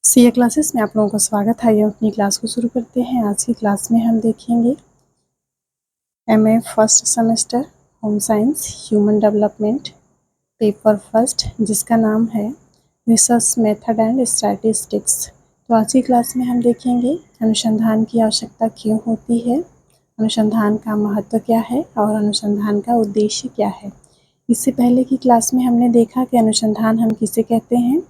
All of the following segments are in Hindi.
सीए क्लासेस में आप लोगों का स्वागत है। अपनी क्लास को शुरू करते हैं। आज की क्लास में हम देखेंगे MA first semester home science human development paper first, जिसका नाम है रिसर्च मेथड एंड स्टैटिस्टिक्स। तो आज की क्लास में हम देखेंगे अनुसंधान की आवश्यकता क्यों होती है, अनुसंधान का महत्व क्या है और अनुसंधान का उद्देश्य क्या है। इससे पहले की क्लास में हमने देखा कि अनुसंधान हम किसे कहते हैं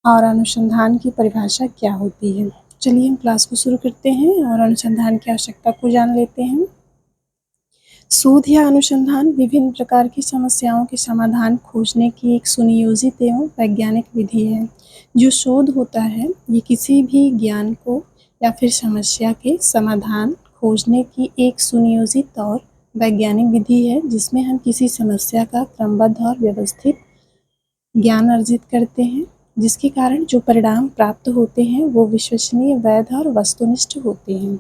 और अनुसंधान की परिभाषा क्या होती है। चलिए हम क्लास को शुरू करते हैं और अनुसंधान की आवश्यकता को जान लेते हैं। शोध या अनुसंधान विभिन्न प्रकार की समस्याओं के समाधान खोजने की एक सुनियोजित एवं वैज्ञानिक विधि है। जो शोध होता है ये किसी भी ज्ञान को या फिर समस्या के समाधान खोजने की एक सुनियोजित और वैज्ञानिक विधि है, जिसमें हम किसी समस्या का क्रमबद्ध और व्यवस्थित ज्ञान अर्जित करते हैं, जिसके कारण जो परिणाम प्राप्त होते हैं वो विश्वसनीय, वैध और वस्तुनिष्ठ होते हैं।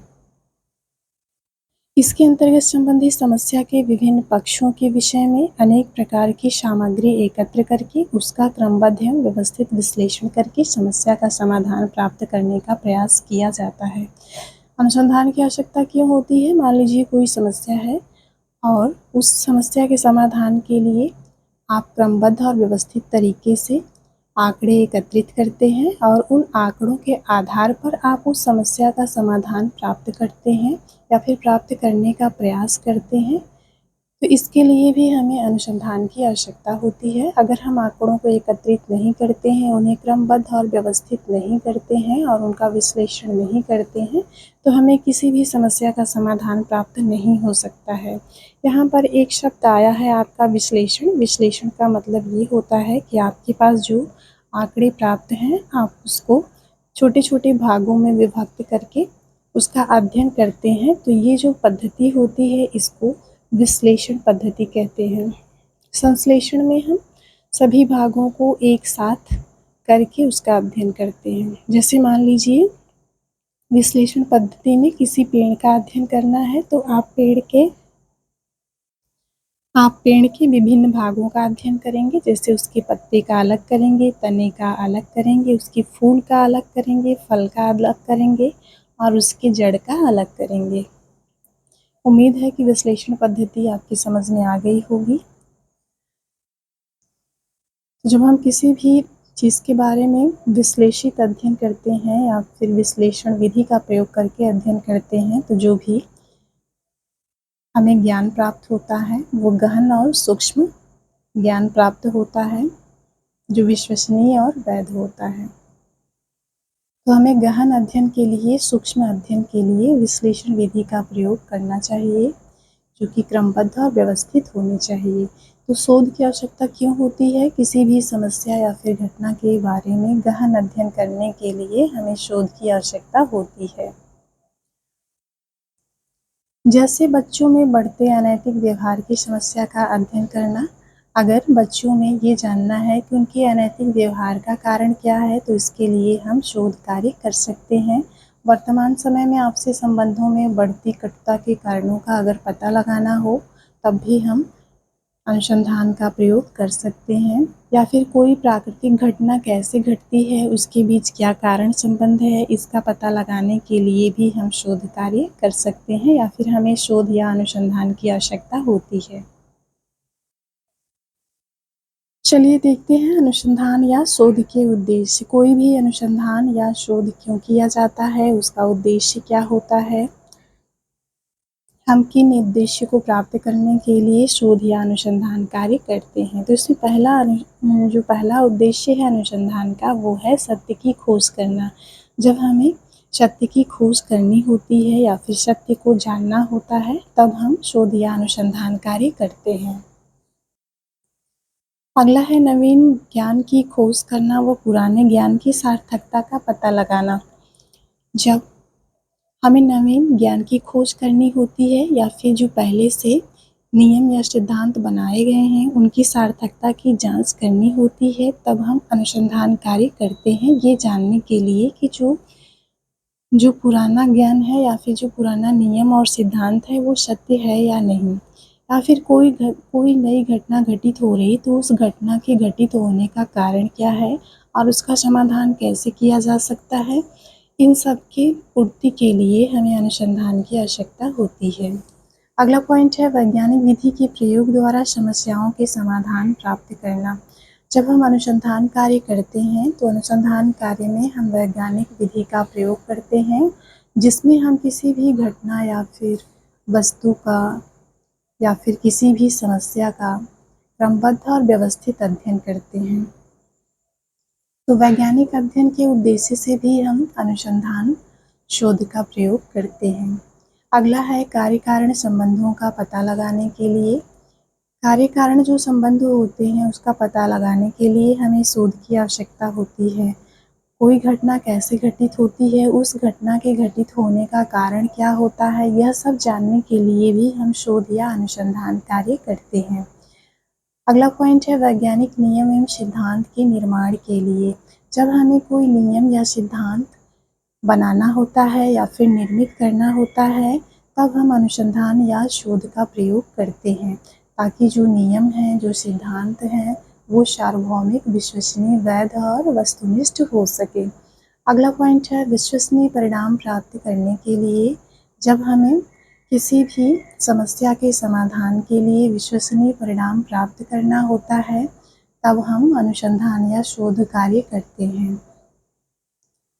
इसके अंतर्गत संबंधित समस्या के विभिन्न पक्षों के विषय में अनेक प्रकार की सामग्री एकत्र करके उसका क्रमबद्ध एवं व्यवस्थित विश्लेषण करके समस्या का समाधान प्राप्त करने का प्रयास किया जाता है। अनुसंधान की आवश्यकता क्यों होती है? मान लीजिए कोई समस्या है और उस समस्या के समाधान के लिए आप क्रमबद्ध और व्यवस्थित तरीके से आंकड़े एकत्रित करते हैं और उन आंकड़ों के आधार पर आप उस समस्या का समाधान प्राप्त करते हैं या फिर प्राप्त करने का प्रयास करते हैं। तो इसके लिए भी हमें अनुसंधान की आवश्यकता होती है। अगर हम आंकड़ों को एकत्रित नहीं करते हैं, उन्हें क्रमबद्ध और व्यवस्थित नहीं करते हैं और उनका विश्लेषण नहीं करते हैं, तो हमें किसी भी समस्या का समाधान प्राप्त नहीं हो सकता है। यहाँ पर एक शब्द आया है आपका विश्लेषण। विश्लेषण का मतलब ये होता है कि आपके पास जो आंकड़े प्राप्त हैं आप उसको छोटे छोटे भागों में विभक्त करके उसका अध्ययन करते हैं। तो ये जो पद्धति होती है इसको विश्लेषण पद्धति कहते हैं। संश्लेषण में हम सभी भागों को एक साथ करके उसका अध्ययन करते हैं। जैसे मान लीजिए विश्लेषण पद्धति में किसी पेड़ का अध्ययन करना है तो आप पेड़ के विभिन्न भागों का अध्ययन करेंगे। जैसे उसके पत्ते का अलग करेंगे, तने का अलग करेंगे, उसके फूल का अलग करेंगे, फल का अलग करेंगे और उसके जड़ का अलग करेंगे। उम्मीद है कि विश्लेषण पद्धति आपकी समझ में आ गई होगी। जब हम किसी भी चीज़ के बारे में विश्लेषित अध्ययन करते हैं या फिर विश्लेषण विधि का प्रयोग करके अध्ययन करते हैं तो जो भी हमें ज्ञान प्राप्त होता है वो गहन और सूक्ष्म ज्ञान प्राप्त होता है, जो विश्वसनीय और वैध होता है। तो हमें गहन अध्ययन के लिए, सूक्ष्म अध्ययन के लिए विश्लेषण विधि का प्रयोग करना चाहिए, जो कि क्रमबद्ध और व्यवस्थित होनी चाहिए। तो शोध की आवश्यकता क्यों होती है? किसी भी समस्या या फिर घटना के बारे में गहन अध्ययन करने के लिए हमें शोध की आवश्यकता होती है। जैसे बच्चों में बढ़ते अनैतिक व्यवहार की समस्या का अध्ययन करना। अगर बच्चों में ये जानना है कि उनके अनैतिक व्यवहार का कारण क्या है तो इसके लिए हम शोध कार्य कर सकते हैं। वर्तमान समय में आपसी संबंधों में बढ़ती कटुता के कारणों का अगर पता लगाना हो तब भी हम अनुसंधान का प्रयोग कर सकते हैं। या फिर कोई प्राकृतिक घटना कैसे घटती है, उसके बीच क्या कारण संबंध है, इसका पता लगाने के लिए भी हम शोध कार्य कर सकते हैं या फिर हमें शोध या अनुसंधान की आवश्यकता होती है। चलिए देखते हैं अनुसंधान या शोध के उद्देश्य। कोई भी अनुसंधान या शोध क्यों किया जाता है, उसका उद्देश्य क्या होता है, हम किन उद्देश्य को प्राप्त करने के लिए शोध या अनुसंधान कार्य करते हैं। तो इसमें पहला उद्देश्य है अनुसंधान का वो है सत्य की खोज करना। जब हमें सत्य की खोज करनी होती है या फिर सत्य को जानना होता है तब हम शोध या अनुसंधान कार्य करते हैं। अगला है नवीन ज्ञान की खोज करना व पुराने ज्ञान की सार्थकता का पता लगाना। जब हमें नवीन ज्ञान की खोज करनी होती है या फिर जो पहले से नियम या सिद्धांत बनाए गए हैं उनकी सार्थकता की जांच करनी होती है, तब हम अनुसंधान कार्य करते हैं ये जानने के लिए कि जो पुराना ज्ञान है या फिर जो पुराना नियम और सिद्धांत है वो सत्य है या नहीं। या फिर कोई नई घटना घटित हो रही तो उस घटना के घटित होने का कारण क्या है और उसका समाधान कैसे किया जा सकता है, इन सब की पूर्ति के लिए हमें अनुसंधान की आवश्यकता होती है। अगला पॉइंट है वैज्ञानिक विधि के प्रयोग द्वारा समस्याओं के समाधान प्राप्त करना। जब हम अनुसंधान कार्य करते हैं तो अनुसंधान कार्य में हम वैज्ञानिक विधि का प्रयोग करते हैं, जिसमें हम किसी भी घटना या फिर वस्तु का या फिर किसी भी समस्या का क्रमबद्ध और व्यवस्थित अध्ययन करते हैं। तो वैज्ञानिक अध्ययन के उद्देश्य से भी हम अनुसंधान शोध का प्रयोग करते हैं। अगला है कार्य कारण संबंधों का पता लगाने के लिए। कार्य कारण जो संबंध होते हैं उसका पता लगाने के लिए हमें शोध की आवश्यकता होती है। कोई घटना कैसे घटित होती है, उस घटना के घटित होने का कारण क्या होता है, यह सब जानने के लिए भी हम शोध या अनुसंधान कार्य करते हैं। अगला पॉइंट है वैज्ञानिक नियम एवं सिद्धांत के निर्माण के लिए। जब हमें कोई नियम या सिद्धांत बनाना होता है या फिर निर्मित करना होता है, तब हम अनुसंधान या शोध का प्रयोग करते हैं, ताकि जो नियम हैं, जो सिद्धांत हैं, वो सार्वभौमिक, विश्वसनीय, वैध और वस्तुनिष्ठ हो सके। अगला पॉइंट है विश्वसनीय परिणाम प्राप्त करने के लिए। जब हमें किसी भी समस्या के समाधान के लिए विश्वसनीय परिणाम प्राप्त करना होता है, तब हम अनुसंधान या शोध कार्य करते हैं।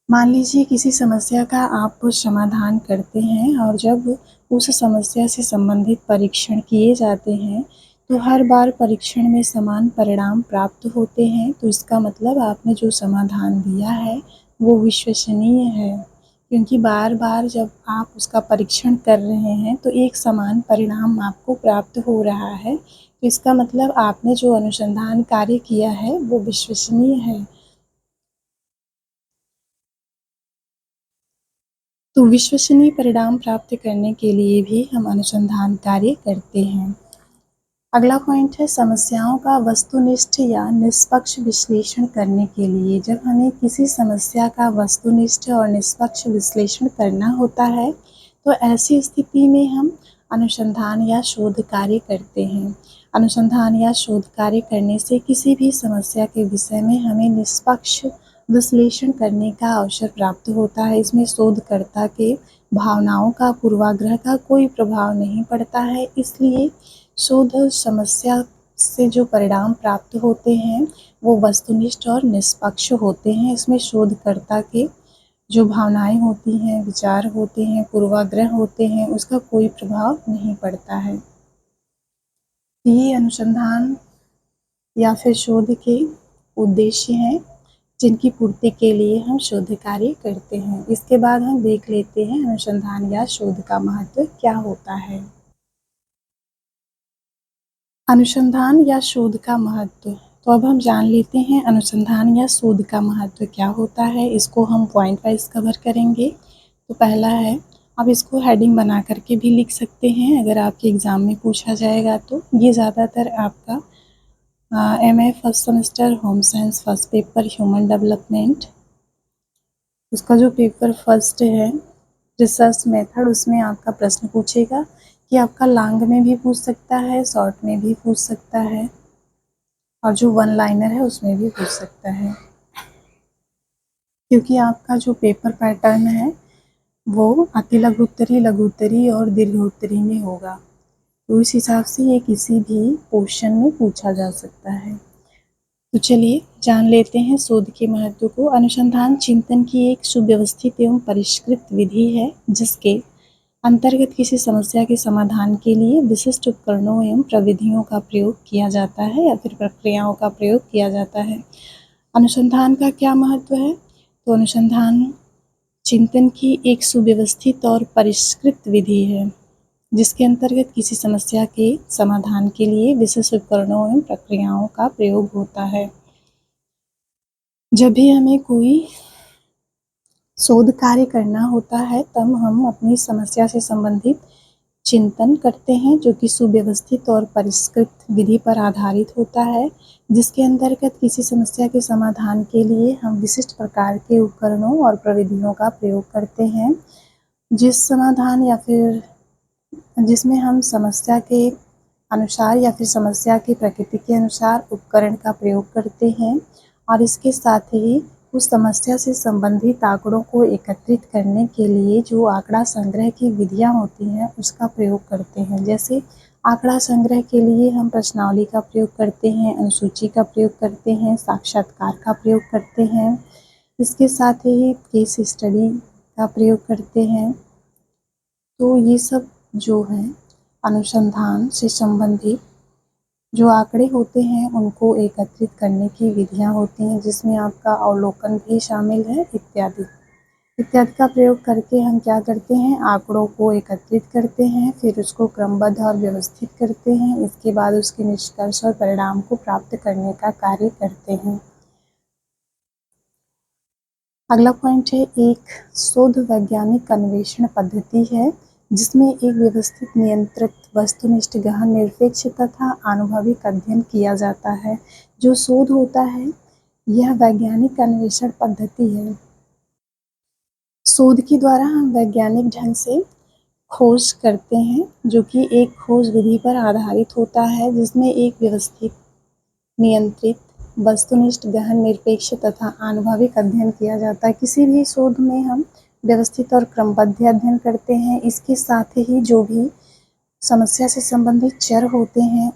मान लीजिए किसी समस्या का आप समाधान करते हैं और जब उस समस्या से संबंधित परीक्षण किए जाते हैं तो हर बार परीक्षण में समान परिणाम प्राप्त होते हैं, तो इसका मतलब आपने जो समाधान दिया है वो विश्वसनीय है, क्योंकि बार बार जब आप उसका परीक्षण कर रहे हैं तो एक समान परिणाम आपको प्राप्त हो रहा है, तो इसका मतलब आपने जो अनुसंधान कार्य किया है वो विश्वसनीय है। तो विश्वसनीय परिणाम प्राप्त करने के लिए भी हम अनुसंधान कार्य करते हैं। अगला पॉइंट है समस्याओं का वस्तुनिष्ठ या निष्पक्ष विश्लेषण करने के लिए। जब हमें किसी समस्या का वस्तुनिष्ठ और निष्पक्ष विश्लेषण करना होता है तो ऐसी स्थिति में हम अनुसंधान या शोध कार्य करते हैं। अनुसंधान या शोध कार्य करने से किसी भी समस्या के विषय में हमें निष्पक्ष विश्लेषण करने का अवसर प्राप्त होता है। इसमें शोधकर्ता के भावनाओं का, पूर्वाग्रह का कोई प्रभाव नहीं पड़ता है, इसलिए शोध समस्या से जो परिणाम प्राप्त होते हैं वो वस्तुनिष्ठ और निष्पक्ष होते हैं। इसमें शोधकर्ता के जो भावनाएं होती हैं, विचार होते हैं, पूर्वाग्रह होते हैं, उसका कोई प्रभाव नहीं पड़ता है। ये अनुसंधान या फिर शोध के उद्देश्य हैं जिनकी पूर्ति के लिए हम शोध कार्य करते हैं। इसके बाद हम देख लेते हैं अनुसंधान या शोध का महत्व क्या होता है। अनुसंधान या शोध का महत्व, तो अब हम जान लेते हैं अनुसंधान या शोध का महत्व क्या होता है। इसको हम पॉइंट वाइज कवर करेंगे। तो पहला है, आप इसको हेडिंग बना करके भी लिख सकते हैं अगर आपके एग्ज़ाम में पूछा जाएगा तो। ये ज़्यादातर आपका MA first semester home science first paper human development, उसका जो पेपर फर्स्ट है रिसर्च मेथड, उसमें आपका प्रश्न पूछेगा कि आपका लॉन्ग में भी पूछ सकता है, शॉर्ट में भी पूछ सकता है, और जो वन लाइनर है उसमें भी पूछ सकता है। क्योंकि आपका जो पेपर पैटर्न है वो अति लघुत्तरी, लघुत्तरी और दीर्घोत्तरी में होगा, तो इस हिसाब से ये किसी भी पोर्शन में पूछा जा सकता है। तो चलिए जान लेते हैं शोध के महत्व को। अनुसंधान चिंतन की एक सुव्यवस्थित एवं परिष्कृत विधि है जिसके अंतर्गत किसी समस्या के समाधान के लिए विशिष्ट उपकरणों एवं प्रविधियों का प्रयोग किया जाता है या फिर प्रक्रियाओं का प्रयोग किया जाता है। अनुसंधान का क्या महत्व है? तो अनुसंधान चिंतन की एक सुव्यवस्थित और परिष्कृत विधि है जिसके अंतर्गत किसी समस्या के समाधान के लिए विशिष्ट उपकरणों एवं प्रक्रियाओं का प्रयोग होता है। जब भी हमें कोई शोध कार्य करना होता है तब हम अपनी समस्या से संबंधित चिंतन करते हैं, जो कि सुव्यवस्थित और परिष्कृत विधि पर आधारित होता है, जिसके अंतर्गत किसी समस्या के समाधान के लिए हम विशिष्ट प्रकार के उपकरणों और प्रविधियों का प्रयोग करते हैं। जिस समाधान या फिर जिसमें हम समस्या के अनुसार या फिर समस्या की प्रकृति के अनुसार उपकरण का प्रयोग करते हैं और इसके साथ ही उस समस्या से संबंधित आंकड़ों को एकत्रित करने के लिए जो आंकड़ा संग्रह की विधियां होती हैं उसका प्रयोग करते हैं। जैसे आंकड़ा संग्रह के लिए हम प्रश्नावली का प्रयोग करते हैं, अनुसूची का प्रयोग करते हैं, साक्षात्कार का प्रयोग करते हैं, इसके साथ ही केस स्टडी का प्रयोग करते हैं। तो ये सब जो है अनुसंधान से संबंधित जो आंकड़े होते हैं उनको एकत्रित करने की विधियां होती हैं, जिसमें आपका अवलोकन भी शामिल है इत्यादि। इत्यादि का प्रयोग करके हम क्या करते हैं, आंकड़ों को एकत्रित करते हैं, फिर उसको क्रमबद्ध और व्यवस्थित करते हैं। इसके बाद उसके निष्कर्ष और परिणाम को प्राप्त करने का कार्य करते हैं। अगला पॉइंट है, एक शोध वैज्ञानिक अन्वेषण पद्धति है जिसमें एक व्यवस्थित, नियंत्रित, वस्तुनिष्ठ, गहन, निरपेक्ष तथा आनुभविक अध्ययन किया जाता है। जो शोध होता है यह वैज्ञानिक अन्वेषण पद्धति है। शोध के द्वारा हम वैज्ञानिक ढंग से खोज करते हैं, जो कि एक खोज विधि पर आधारित होता है जिसमें एक व्यवस्थित, नियंत्रित, वस्तुनिष्ठ, गहन, निरपेक्ष तथा आनुभविक अध्ययन किया जाता है। किसी भी शोध में हम व्यवस्थित और क्रमबद्ध अध्ययन करते हैं। इसके साथ ही जो भी समस्या से संबंधित चर होते हैं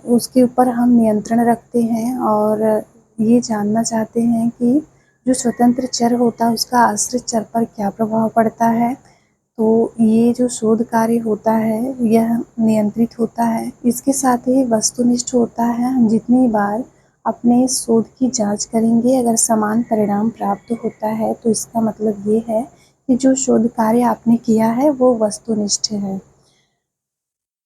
उसके ऊपर हम नियंत्रण रखते हैं और ये जानना चाहते हैं कि जो स्वतंत्र चर होता है उसका आश्रित चर पर क्या प्रभाव पड़ता है। तो ये जो शोध कार्य होता है यह नियंत्रित होता है। इसके साथ ही वस्तुनिष्ठ होता है। हम जितनी बार अपने शोध की जांच करेंगे, अगर समान परिणाम प्राप्त होता है तो इसका मतलब ये है कि जो शोध कार्य आपने किया है वो वस्तुनिष्ठ है।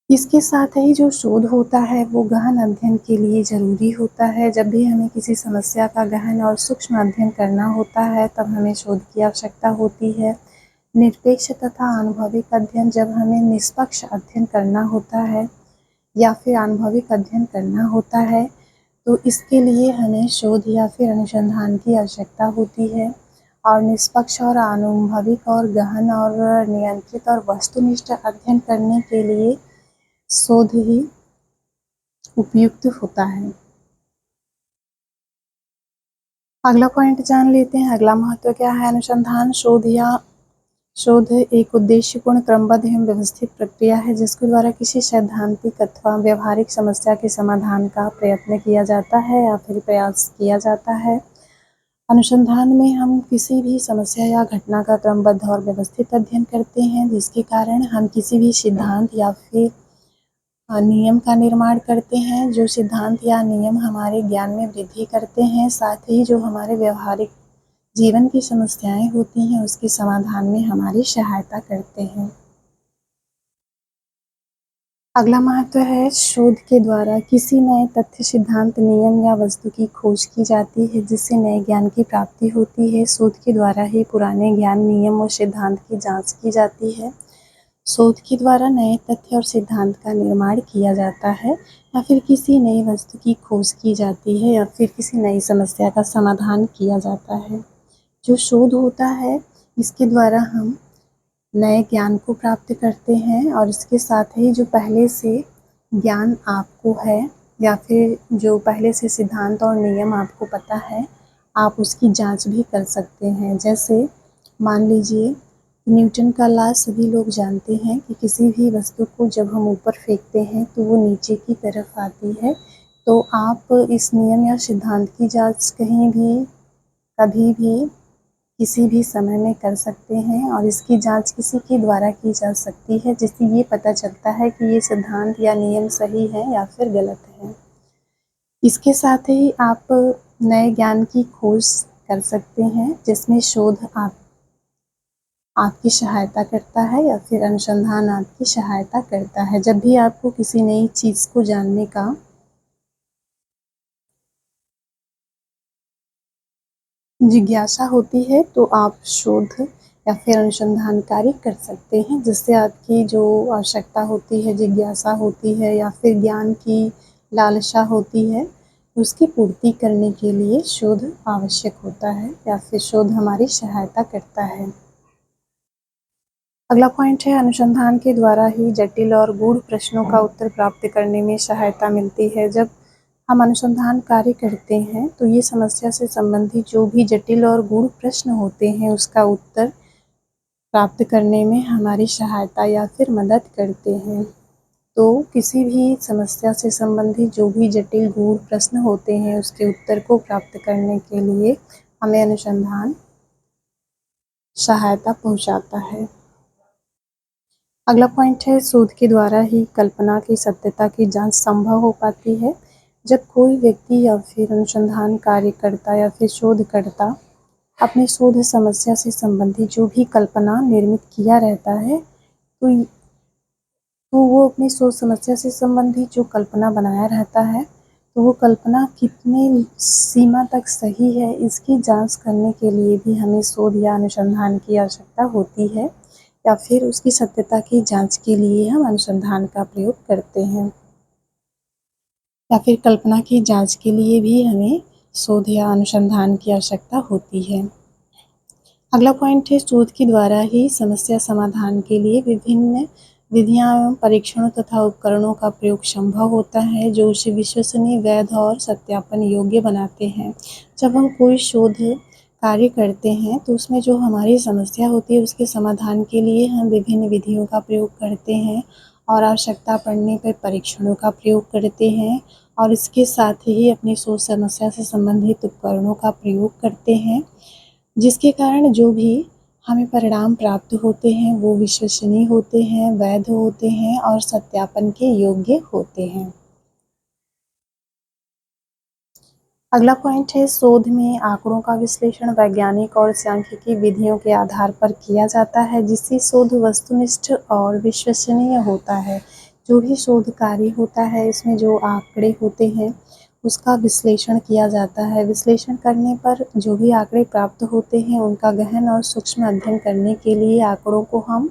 इसके साथ ही जो शोध होता है वो गहन अध्ययन के लिए ज़रूरी होता है। जब भी हमें किसी समस्या का गहन और सूक्ष्म अध्ययन करना होता है तब हमें शोध की आवश्यकता होती है। निरपेक्ष तथा अनुभविक अध्ययन, जब हमें निष्पक्ष अध्ययन करना होता है या फिर अनुभविक अध्ययन करना होता है तो इसके लिए हमें शोध या फिर अनुसंधान की आवश्यकता होती है। और निष्पक्ष और अनुभविक और गहन और नियंत्रित और वस्तुनिष्ठ अध्ययन करने के लिए शोध ही उपयुक्त होता है। अगला पॉइंट जान लेते हैं। अगला महत्व क्या है अनुसंधान। शोध एक उद्देश्यपूर्ण, क्रमबद्ध एवं व्यवस्थित प्रक्रिया है जिसके द्वारा किसी सैद्धांतिक अथवा व्यवहारिक समस्या के समाधान का प्रयत्न किया जाता है या फिर प्रयास किया जाता है। अनुसंधान में हम किसी भी समस्या या घटना का क्रमबद्ध और व्यवस्थित अध्ययन करते हैं, जिसके कारण हम किसी भी सिद्धांत या फिर नियम का निर्माण करते हैं। जो सिद्धांत या नियम हमारे ज्ञान में वृद्धि करते हैं, साथ ही जो हमारे व्यवहारिक जीवन की समस्याएं होती हैं उसके समाधान में हमारी सहायता करते हैं। अगला महत्व है, शोध के द्वारा किसी नए तथ्य, सिद्धांत, नियम या वस्तु की खोज की जाती है जिससे नए ज्ञान की प्राप्ति होती है। शोध के द्वारा ही पुराने ज्ञान, नियम और सिद्धांत की जांच की जाती है। शोध के द्वारा नए तथ्य और सिद्धांत का निर्माण किया जाता है या फिर किसी नई वस्तु की खोज की जाती है या फिर किसी नई समस्या का समाधान किया जाता है। जो शोध होता है इसके द्वारा हम नए ज्ञान को प्राप्त करते हैं और इसके साथ ही जो पहले से ज्ञान आपको है या फिर जो पहले से सिद्धांत और नियम आपको पता है, आप उसकी जांच भी कर सकते हैं। जैसे मान लीजिए न्यूटन का लॉ सभी लोग जानते हैं कि किसी भी वस्तु को जब हम ऊपर फेंकते हैं तो वो नीचे की तरफ आती है। तो आप इस नियम या सिद्धांत की जांच कहीं भी, कभी भी, किसी भी समय में कर सकते हैं और इसकी जांच किसी के द्वारा की जा सकती है जिससे ये पता चलता है कि ये सिद्धांत या नियम सही है या फिर गलत है। इसके साथ ही आप नए ज्ञान की खोज कर सकते हैं जिसमें शोध आपकी सहायता करता है या फिर अनुसंधान आपकी सहायता करता है। जब भी आपको किसी नई चीज़ को जानने का जिज्ञासा होती है तो आप शोध या फिर अनुसंधान कार्य कर सकते हैं, जिससे आपकी जो आवश्यकता होती है, जिज्ञासा होती है या फिर ज्ञान की लालसा होती है, उसकी पूर्ति करने के लिए शोध आवश्यक होता है या फिर शोध हमारी सहायता करता है। अगला पॉइंट है अनुसंधान के द्वारा ही जटिल और गूढ़ प्रश्नों का उत्तर प्राप्त करने में सहायता मिलती है। जब हम अनुसंधान कार्य करते हैं तो ये समस्या से संबंधित जो भी जटिल और गूढ़ प्रश्न होते हैं उसका उत्तर प्राप्त करने में हमारी सहायता या फिर मदद करते हैं। तो किसी भी समस्या से संबंधित जो भी जटिल गूढ़ प्रश्न होते हैं उसके उत्तर को प्राप्त करने के लिए हमें अनुसंधान सहायता पहुंचाता है। अगला पॉइंट है शोध के द्वारा ही कल्पना की सत्यता की जांच संभव हो पाती है। जब कोई व्यक्ति या फिर अनुसंधान कार्यकर्ता या फिर शोधकर्ता अपनी शोध समस्या से संबंधित जो भी कल्पना निर्मित किया रहता है तो वो अपनी शोध समस्या से संबंधित जो कल्पना बनाया रहता है तो वो कल्पना कितनी सीमा तक सही है इसकी जांच करने के लिए भी हमें शोध या अनुसंधान की आवश्यकता होती है या फिर उसकी सत्यता की जांच के लिए हम अनुसंधान का प्रयोग करते हैं या फिर कल्पना की जांच के लिए भी हमें शोध या अनुसंधान की आवश्यकता होती है। अगला पॉइंट है शोध के द्वारा ही समस्या समाधान के लिए विभिन्न विधियां एवं परीक्षणों तथा उपकरणों का प्रयोग संभव होता है जो उसे विश्वसनीय, वैध और सत्यापन योग्य बनाते हैं। जब हम कोई शोध कार्य करते हैं तो उसमें जो हमारी समस्या होती है उसके समाधान के लिए हम विभिन्न विधियों का प्रयोग करते हैं और आवश्यकता पड़ने पर परीक्षणों का प्रयोग करते हैं और इसके साथ ही अपनी शोध समस्या से संबंधित उपकरणों का प्रयोग करते हैं जिसके कारण जो भी हमें परिणाम प्राप्त होते हैं वो विश्वसनीय होते हैं, वैध होते हैं और सत्यापन के योग्य होते हैं। अगला पॉइंट है शोध में आंकड़ों का विश्लेषण वैज्ञानिक और सांख्यिकी विधियों के आधार पर किया जाता है जिससे शोध वस्तुनिष्ठ और विश्वसनीय होता है। जो भी शोध कार्य होता है इसमें जो आंकड़े होते हैं उसका विश्लेषण किया जाता है। विश्लेषण करने पर जो भी आंकड़े प्राप्त होते हैं उनका गहन और सूक्ष्म अध्ययन करने के लिए आंकड़ों को हम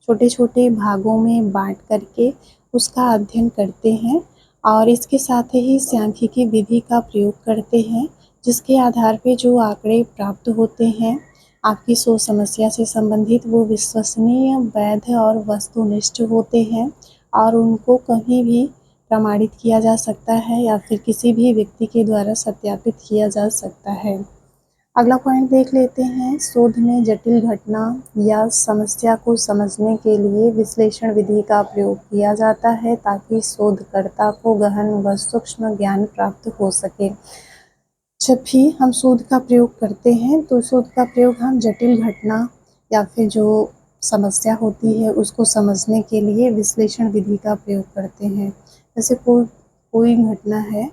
छोटे छोटे भागों में बांट करके उसका अध्ययन करते हैं और इसके साथ ही सांख्यिकी विधि का प्रयोग करते हैं जिसके आधार पे जो आंकड़े प्राप्त होते हैं आपकी शोध समस्या से संबंधित वो विश्वसनीय, वैध और वस्तुनिष्ठ होते हैं और उनको कहीं भी प्रमाणित किया जा सकता है या फिर किसी भी व्यक्ति के द्वारा सत्यापित किया जा सकता है। अगला पॉइंट देख लेते हैं शोध में जटिल घटना या समस्या को समझने के लिए विश्लेषण विधि का प्रयोग किया जाता है ताकि शोधकर्ता को गहन व सूक्ष्म ज्ञान प्राप्त हो सके। जब भी हम शोध का प्रयोग करते हैं तो शोध का प्रयोग हम जटिल घटना या फिर जो समस्या होती है उसको समझने के लिए विश्लेषण विधि का प्रयोग करते हैं। जैसे कोई घटना है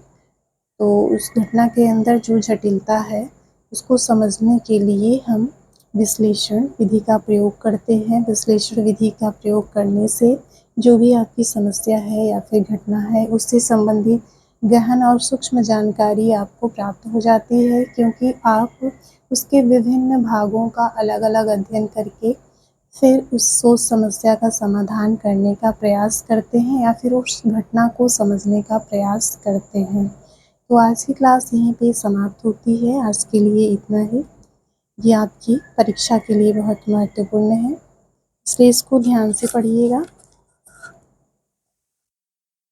तो उस घटना के अंदर जो जटिलता है उसको समझने के लिए हम विश्लेषण विधि का प्रयोग करते हैं। विश्लेषण विधि का प्रयोग करने से जो भी आपकी समस्या है या फिर घटना है उससे संबंधित गहन और सूक्ष्म जानकारी आपको प्राप्त हो जाती है क्योंकि आप उसके विभिन्न भागों का अलग अलग अध्ययन करके फिर उस सोच समस्या का समाधान करने का प्रयास करते हैं या फिर उस घटना को समझने का प्रयास करते हैं। तो आज की क्लास यहीं पे समाप्त होती है। आज के लिए इतना ही। ये आपकी परीक्षा के लिए बहुत महत्वपूर्ण है इसलिए इसको ध्यान से पढ़िएगा।